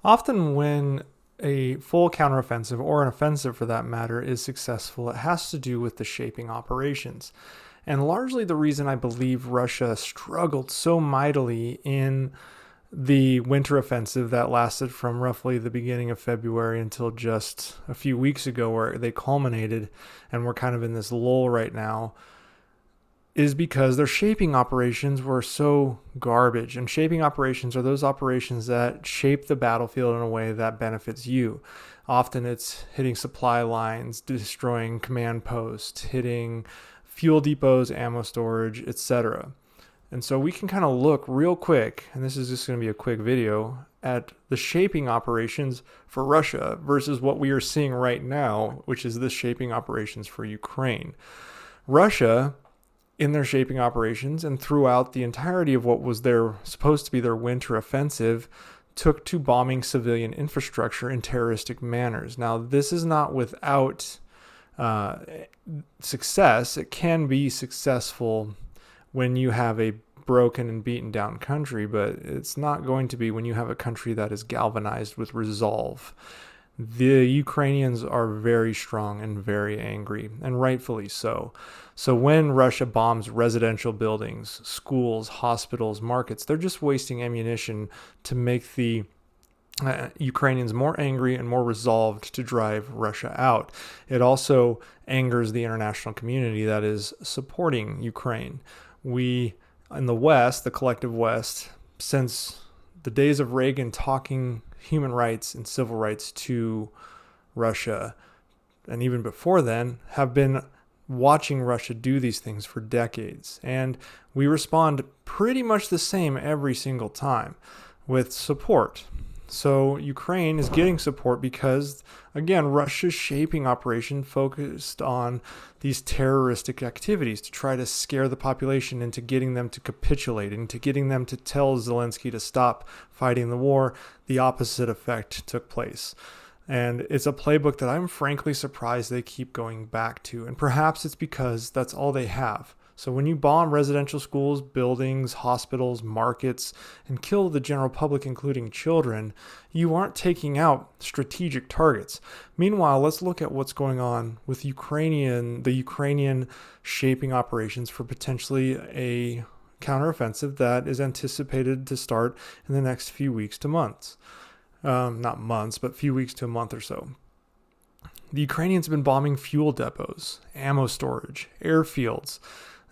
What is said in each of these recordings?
Often, when a full counteroffensive, or an offensive for that matter, is successful, it has to do with the shaping operations. And largely the reason I believe Russia struggled so mightily in the winter offensive that lasted from roughly the beginning of February until just a few weeks ago, where they culminated, and we're kind of in this lull right now, is because their shaping operations were so garbage. And shaping operations are those operations that shape the battlefield in a way that benefits you. Often it's hitting supply lines, destroying command posts, hitting fuel depots, ammo storage, etc. And so we can kind of look real quick, and this is just going to be a quick video, at the shaping operations for Russia versus what we are seeing right now, which is the shaping operations for Ukraine. Russia, in their shaping operations and throughout the entirety of what was their supposed to be their winter offensive, took to bombing civilian infrastructure in terroristic manners. Now, this is not without uh, success. It can be successful when you have a broken and beaten down country, but it's not going to be when you have a country that is galvanized with resolve. The Ukrainians are very strong and very angry, and rightfully so. So when Russia bombs residential buildings, schools, hospitals, markets, they're just wasting ammunition to make the Ukrainians more angry and more resolved to drive Russia out. It also angers the international community that is supporting Ukraine. We, in the West, the collective West, since the days of Reagan talking human rights and civil rights to Russia, and even before then, have been watching Russia do these things for decades. And we respond pretty much the same every single time with support. So Ukraine is getting support because, again, Russia's shaping operation focused on these terroristic activities to try to scare the population into getting them to capitulate, into getting them to tell Zelensky to stop fighting the war. The opposite effect took place. And it's a playbook that I'm frankly surprised they keep going back to. And perhaps it's because that's all they have. So when you bomb residential schools, buildings, hospitals, markets, and kill the general public, including children, you aren't taking out strategic targets. Meanwhile, let's look at what's going on with the Ukrainian shaping operations for potentially a counteroffensive that is anticipated to start in the next few weeks to months. Not months, but few weeks to a month or so. The Ukrainians have been bombing fuel depots, ammo storage, airfields.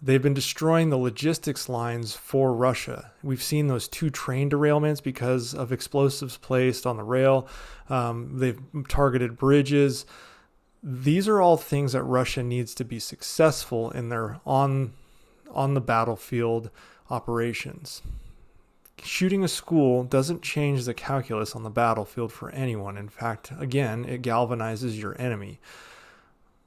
They've been destroying the logistics lines for Russia. We've seen those 2 train derailments because of explosives placed on the rail. They've targeted bridges. These are all things that Russia needs to be successful in their on the battlefield operations. Shooting a school doesn't change the calculus on the battlefield for anyone. In fact, again, it galvanizes your enemy.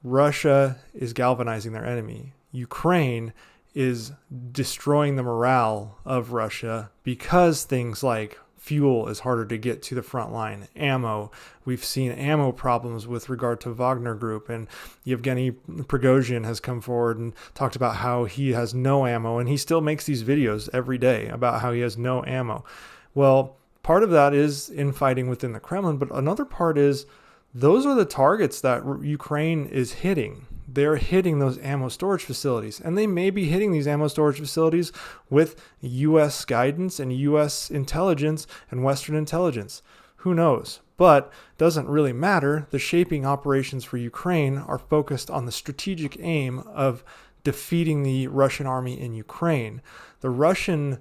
Russia is galvanizing their enemy. Ukraine is destroying the morale of Russia because things like fuel is harder to get to the front line. Ammo, we've seen ammo problems with regard to Wagner Group, and Yevgeny Prigozhin has come forward and talked about how he has no ammo, and he still makes these videos every day about how he has no ammo. Well, part of that is infighting within the Kremlin, but another part is those are the targets that Ukraine is hitting. They're hitting those ammo storage facilities, and they may be hitting these ammo storage facilities with U.S. guidance and U.S. intelligence and Western intelligence. Who knows? But doesn't really matter. The shaping operations for Ukraine are focused on the strategic aim of defeating the Russian army in Ukraine. The Russian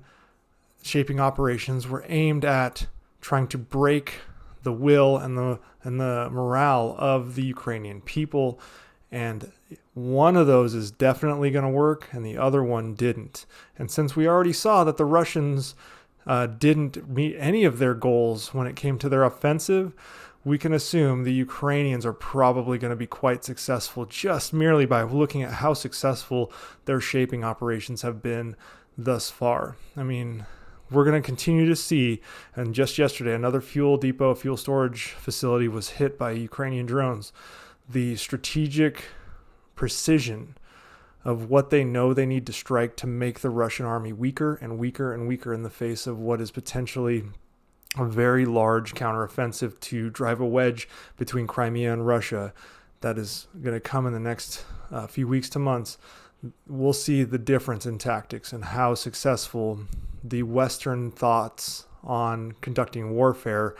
shaping operations were aimed at trying to break the will and the morale of the Ukrainian people. And one of those is definitely going to work, and the other one didn't. And since we already saw that the Russians didn't meet any of their goals when it came to their offensive, we can assume the Ukrainians are probably going to be quite successful just merely by looking at how successful their shaping operations have been thus far. I mean, we're going to continue to see, and just yesterday, another fuel depot, fuel storage facility was hit by Ukrainian drones. The strategic precision of what they know they need to strike to make the Russian army weaker and weaker and weaker in the face of what is potentially a very large counteroffensive to drive a wedge between Crimea and Russia that is going to come in the next few weeks to months, we'll see the difference in tactics and how successful the Western thoughts on conducting warfare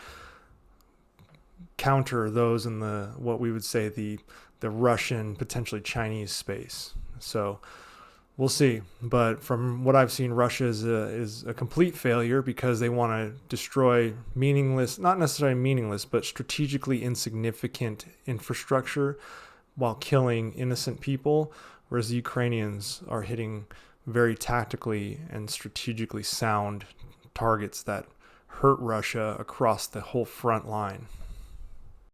counter those in the what we would say the Russian, potentially Chinese space. So we'll see. But from what I've seen, Russia is a complete failure because they want to destroy meaningless, not necessarily meaningless, but strategically insignificant infrastructure while killing innocent people, whereas the Ukrainians are hitting very tactically and strategically sound targets that hurt Russia across the whole front line.